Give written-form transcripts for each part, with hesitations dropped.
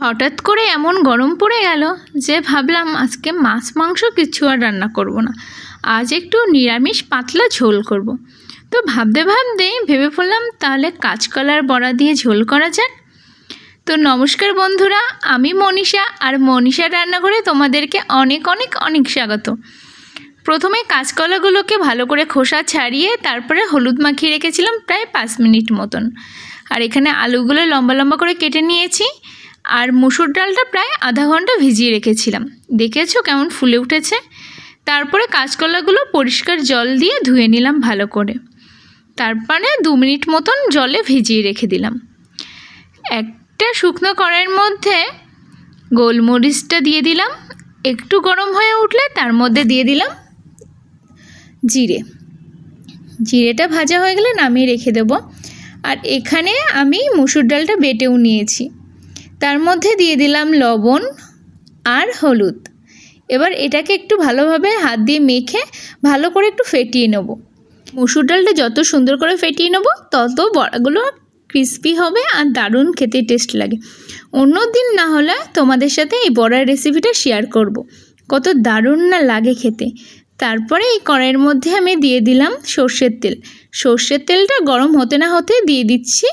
হঠাৎ করে এমন গরম পড়ে গেল যে ভাবলাম আজকে মাছ মাংস কিছু আর রান্না করব না, আজ একটু নিরামিষ পাতলা ঝোল করব। তো ভাবতে ভেবে পড়লাম তাহলে কাঁচকলার বড়া দিয়ে ঝোল করা যাক। তো নমস্কার বন্ধুরা, আমি মনীষা, আর মনীষার রান্নাঘরে তোমাদেরকে অনেক অনেক অনেক স্বাগত। প্রথমে কাঁচকলাগুলোকে ভালো করে খোসা ছাড়িয়ে তারপরে হলুদ মাখিয়ে রেখেছিলাম প্রায় 5 মিনিট মতন। আর এখানে আলুগুলো লম্বা লম্বা করে কেটে নিয়েছি, আর মুসুর ডালটা প্রায় আধা ঘন্টা ভিজিয়ে রেখেছিলাম। দেখেছো কেমন ফুলে উঠেছে। তারপরে কাঁচকলাগুলো পরিষ্কার জল দিয়ে ধুয়ে নিলাম ভালো করে, তারপরে 2 মিনিট মতন জলে ভিজিয়ে রেখে দিলাম। একটা শুকনো কড়াইয়ের মধ্যে গোলমরিচটা দিয়ে দিলাম, একটু গরম হয়ে উঠলে তার মধ্যে দিয়ে দিলাম জিরেটা ভাজা হয়ে গেলে নামিয়ে রেখে দেবো। আর এখানে আমি মুসুর ডালটা বেটেও নিয়েছি, তার মধ্যে দিয়ে দিলাম লবণ আর হলুদ। এবার এটাকে একটু ভালোভাবে হাত দিয়ে মেখে ভালো করে একটু ফেটিয়ে নেব। মুসুর ডালটা যত সুন্দর করে ফেটিয়ে নেব তত বড়াগুলো ক্রিস্পি হবে আর দারুণ খেতে টেস্ট লাগে। অন্য দিন না হলে তোমাদের সাথে এই বড়ার রেসিপিটা শেয়ার করব, কত দারুণ না লাগে খেতে। তারপরে এই কড়াইয়ের মধ্যে আমি দিয়ে দিলাম সর্ষের তেল। সর্ষের তেলটা গরম হতে না হতে দিয়ে দিচ্ছি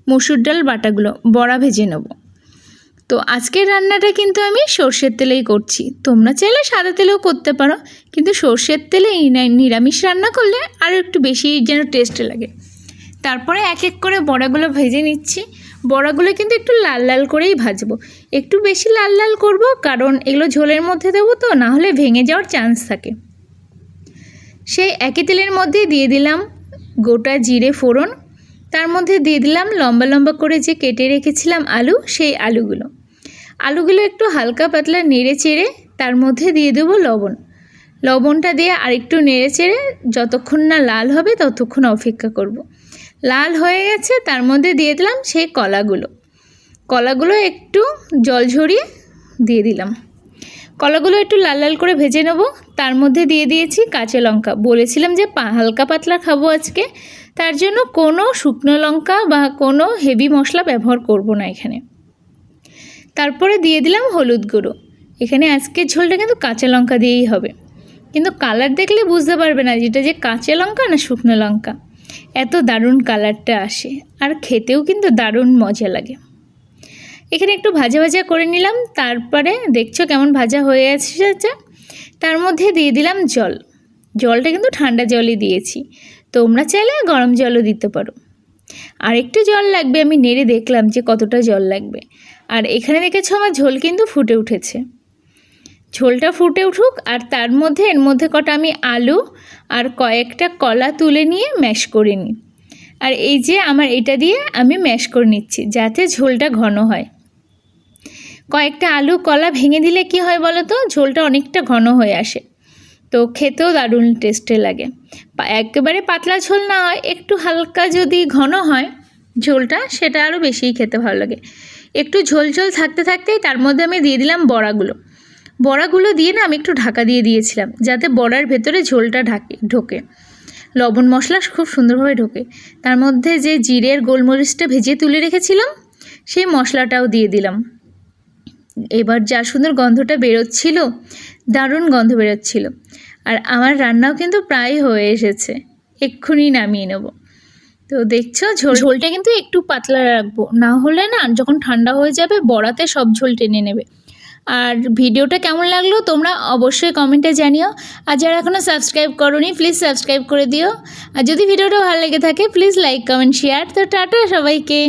মুসুর ডাল বাটাগুলো, বড়া ভেজে নেব। তো আজকের রান্নাটা কিন্তু আমি সর্ষের তেলেই করছি, তোমরা চাইলে সাদা তেলেও করতে পারো, কিন্তু সর্ষের তেলে নিরামিষ রান্না করলে আরও একটু বেশি যেন টেস্ট লাগে। তারপরে এক এক করে বড়াগুলো ভেজে নিচ্ছি। বড়াগুলো কিন্তু একটু লাল লাল করেই ভাজবো, একটু বেশি লাল লাল করব, কারণ এগুলো ঝোলের মধ্যে দেবো তো, না হলে ভেঙে যাওয়ার চান্স থাকে। সেই একই তেলের মধ্যে দিয়ে দিলাম গোটা জিরে ফোড়ন, তার মধ্যে দিয়ে দিলাম লম্বা লম্বা করে যে কেটে রেখেছিলাম আলু, সেই আলুগুলো একটু হালকা পাতলা নেড়ে চেড়ে তার মধ্যে দিয়ে দেবো লবণটা দিয়ে আরেকটু নেড়ে চেড়ে যতক্ষণ না লাল হবে ততক্ষণ অপেক্ষা করব। লাল হয়ে গেছে, তার মধ্যে দিয়ে দিলাম সেই কলাগুলো একটু জল ঝরিয়ে দিয়ে দিলাম। কলাগুলো একটু লাল লাল করে ভেজে নেব। তার মধ্যে দিয়ে দিয়েছি কাঁচা লঙ্কা। বলেছিলাম যে হালকা পাতলা খাবো আজকে, তার জন্য কোনো শুকনো লঙ্কা বা কোনো হেভি মশলা ব্যবহার করব না এখানে। তারপরে দিয়ে দিলাম হলুদ গুঁড়ো। এখানে আজকের ঝোলটা কিন্তু কাঁচা লঙ্কা দিয়েই হবে, কিন্তু কালার দেখলে বুঝতে পারবে না যেটা যে কাঁচা লঙ্কা না শুকনো লঙ্কা। এত দারুণ কালারটা আসে, আর খেতেও কিন্তু দারুণ মজা লাগে। এখানে একটু ভাজা ভাজা করে নিলাম। তারপরে দেখছো কেমন ভাজা হয়ে আসছে। তার মধ্যে দিয়ে দিলাম জলটা কিন্তু ঠান্ডা জলই দিয়েছি, তোমরা চাইলে গরম জলও দিতে পারো। আর একটু জল লাগবে, আমি নেড়ে দেখলাম যে কতটা জল লাগবে। আর এখানে দেখেছো আমার ঝোল কিন্তু ফুটে উঠেছে। ঝোলটা ফুটে উঠুক, আর তার মধ্যে এর মধ্যে কটা আমি আলু আর কয়েকটা কলা তুলে নিয়ে ম্যাশ করে নিই। আর এই যে আমার এটা দিয়ে আমি ম্যাশ করে নিচ্ছি যাতে ঝোলটা ঘন হয়। কয়েকটা আলু কলা ভেঙে দিলে কি হয় বলো তো, ঝোলটা অনেকটা ঘন হয়ে আসে, তো খেতেও দারুণ টেস্টে লাগে। একেবারে পাতলা ঝোল না হয়, একটু হালকা যদি ঘন হয় ঝোলটা, সেটা আরও বেশিই খেতে ভালো লাগে। একটু ঝোল থাকতে থাকতেই তার মধ্যে আমি দিয়ে দিলাম বড়াগুলো দিয়ে না আমি একটু ঢাকা দিয়ে দিয়েছিলাম যাতে বড়ার ভেতরে ঝোলটা ঢোকে, লবণ মশলা খুব সুন্দরভাবে ঢোকে। তার মধ্যে যে জিরের গোলমরিচটা ভেজে তুলে রেখেছিলাম সেই মশলাটাও দিয়ে দিলাম। এবার যা সুন্দর গন্ধটা বেরোচ্ছিল, দারুণ গন্ধ বেরোচ্ছিল। আর আমার রান্নাও কিন্তু প্রায় হয়ে এসেছে, এক্ষুনি নামিয়ে নেব। তো দেখছো ঝোলটা কিন্তু একটু পাতলা রাখবো, না হলে না যখন ঠান্ডা হয়ে যাবে বড়াতে সব ঝোল টেনে নেবে। আর ভিডিওটা কেমন লাগলো তোমরা অবশ্যই কমেন্টে জানিও। আর যারা এখনও সাবস্ক্রাইব করোনি প্লিজ সাবস্ক্রাইব করে দিও। আর যদি ভিডিওটা ভালো লেগে থাকে প্লিজ লাইক কমেন্ট শেয়ার। তো টাটা সবাইকে।